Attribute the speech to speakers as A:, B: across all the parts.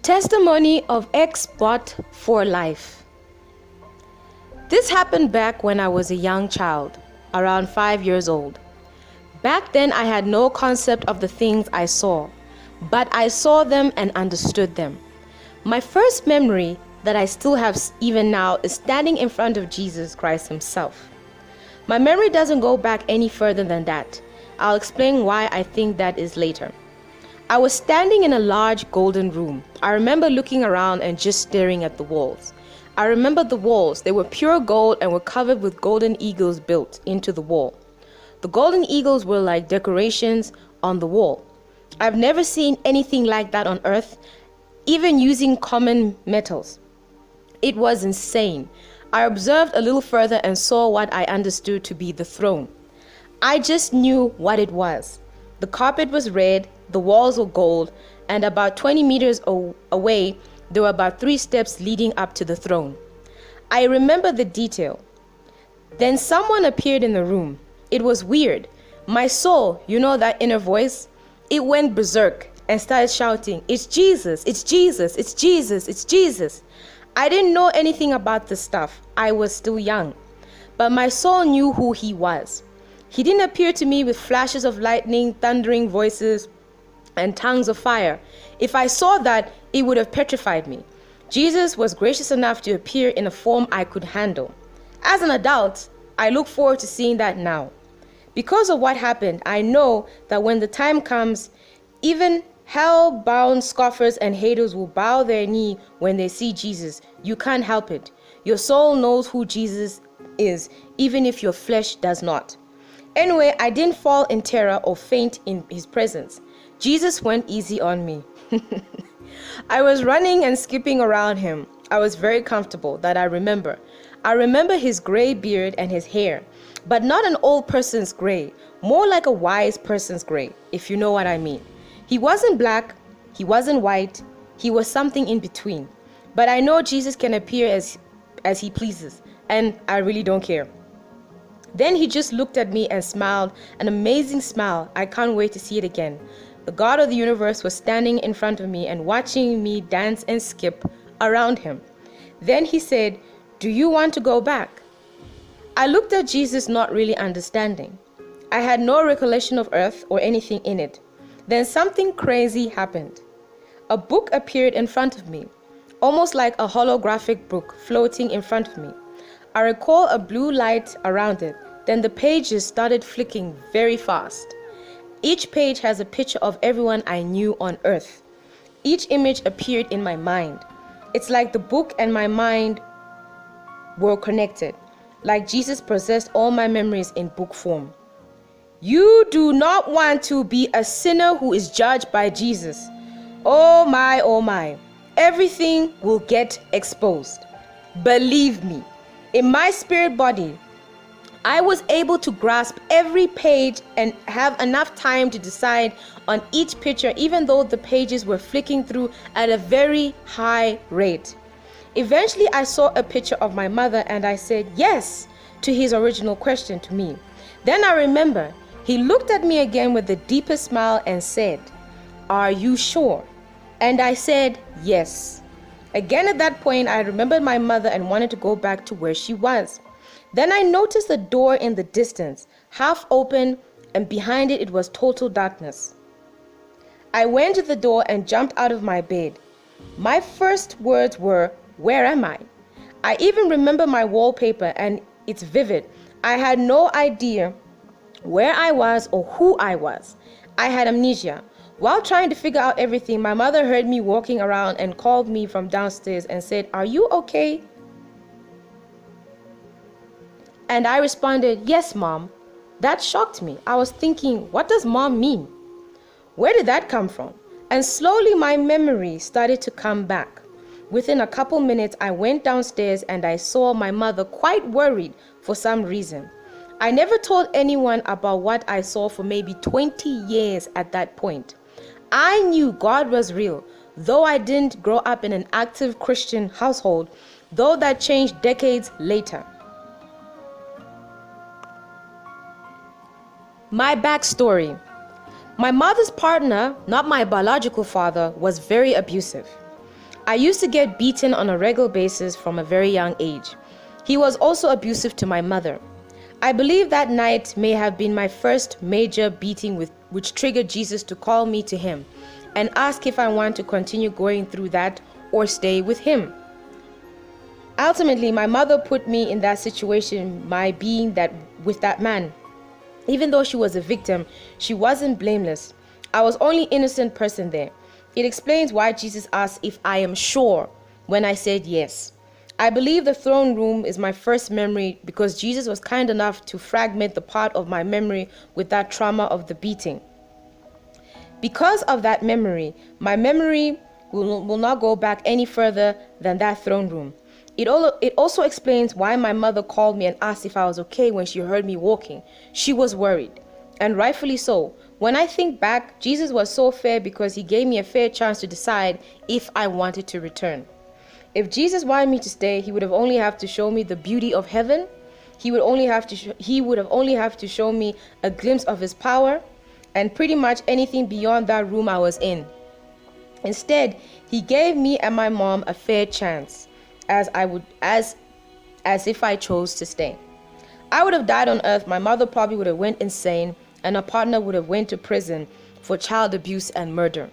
A: Testimony of Xbot4life. This happened back when I was a young child, around 5 years old. Back then I had no concept of the things I saw, but I saw them and understood them. My first memory that I still have even now is standing in front of Jesus Christ himself. My memory doesn't go back any further than that. I'll explain why I think that is later. I was standing in a large golden room. I remember looking around and just staring at the walls. I remember the walls. They were pure gold and were covered with golden eagles built into the wall. The golden eagles were like decorations on the wall. I've never seen anything like that on earth, even using common metals. It was insane. I observed a little further and saw what I understood to be the throne. I just knew what it was. The carpet was red, the walls were gold, and about 20 meters away, there were about 3 steps leading up to the throne. I remember the detail. Then someone appeared in the room. It was weird. My soul, you know that inner voice? It went berserk and started shouting, "It's Jesus, it's Jesus, it's Jesus, it's Jesus." I didn't know anything about this stuff. I was still young. But my soul knew who he was. He didn't appear to me with flashes of lightning, thundering voices, and tongues of fire. If I saw that, it would have petrified me. Jesus was gracious enough to appear in a form I could handle. As an adult, I look forward to seeing that now. Because of what happened, I know that when the time comes, even hell-bound scoffers and haters will bow their knee when they see Jesus. You can't help it. Your soul knows who Jesus is, even if your flesh does not. Anyway, I didn't fall in terror or faint in his presence. Jesus went easy on me. I was running and skipping around him. I was very comfortable, that I remember. I remember his gray beard and his hair, but not an old person's gray, more like a wise person's gray, if you know what I mean. He wasn't black, he wasn't white, he was something in between. But I know Jesus can appear as he pleases, and I really don't care. Then he just looked at me and smiled, an amazing smile. I can't wait to see it again. The God of the universe was standing in front of me and watching me dance and skip around him. Then he said, "Do you want to go back?" I looked at Jesus, not really understanding. I had no recollection of earth or anything in it. Then something crazy happened. A book appeared in front of me, almost like a holographic book floating in front of me. I recall a blue light around it. Then the pages started flicking very fast. Each page has a picture of everyone I knew on earth. Each image appeared in my mind. It's like the book and my mind were connected, like Jesus possessed all my memories in book form. You do not want to be a sinner who is judged by Jesus. Oh my, oh my. Everything will get exposed. Believe me. In my spirit body, I was able to grasp every page and have enough time to decide on each picture, even though the pages were flicking through at a very high rate. Eventually, I saw a picture of my mother and I said yes to his original question to me. Then I remember he looked at me again with the deepest smile and said, "Are you sure?" And I said yes. Again at that point, I remembered my mother and wanted to go back to where she was. Then I noticed a door in the distance, half open, and behind it was total darkness. I went to the door and jumped out of my bed. My first words were, "Where am I?" I even remember my wallpaper and it's vivid. I had no idea where I was or who I was. I had amnesia. While trying to figure out everything, my mother heard me walking around and called me from downstairs and said, "Are you okay?" And I responded, "Yes, Mom." That shocked me. I was thinking, what does Mom mean? Where did that come from? And slowly my memory started to come back. Within a couple minutes, I went downstairs and I saw my mother quite worried for some reason. I never told anyone about what I saw for maybe 20 years at that point. I knew God was real, though I didn't grow up in an active Christian household, though that changed decades later. My backstory. My mother's partner, not my biological father, was very abusive. I used to get beaten on a regular basis from a very young age. He was also abusive to my mother. I believe that night may have been my first major beating which triggered Jesus to call me to him and ask if I want to continue going through that or stay with him. Ultimately, my mother put me in that situation by being with that man. Even though she was a victim, she wasn't blameless. I was only innocent person there. It explains why Jesus asked if I am sure when I said yes. I believe the throne room is my first memory because Jesus was kind enough to fragment the part of my memory with that trauma of the beating. Because of that memory, my memory will not go back any further than that throne room. It also explains why my mother called me and asked if I was okay when she heard me walking. She was worried, and rightfully so. When I think back, Jesus was so fair because he gave me a fair chance to decide if I wanted to return. If Jesus wanted me to stay, he would have only have to show me the beauty of heaven. He would have only have to show me a glimpse of his power and pretty much anything beyond that room I was in. Instead, he gave me and my mom a fair chance as if I chose to stay. I would have died on earth. My mother probably would have went insane and a partner would have went to prison for child abuse and murder.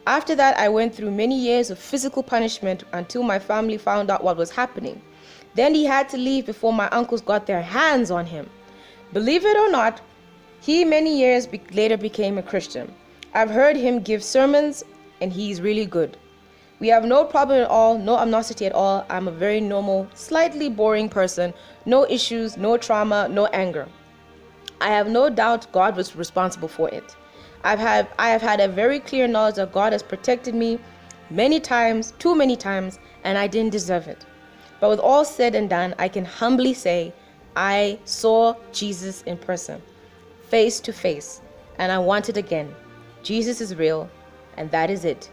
A: After that, I went through many years of physical punishment until my family found out what was happening. Then he had to leave before my uncles got their hands on him. Believe it or not, he many years later became a Christian. I've heard him give sermons and he's really good. We have no problem at all, no animosity at all. I'm a very normal, slightly boring person. No issues, no trauma, no anger. I have no doubt God was responsible for it. I have had a very clear knowledge that God has protected me many times, too many times, and I didn't deserve it. But with all said and done, I can humbly say I saw Jesus in person, face to face, and I want it again. Jesus is real, and that is it.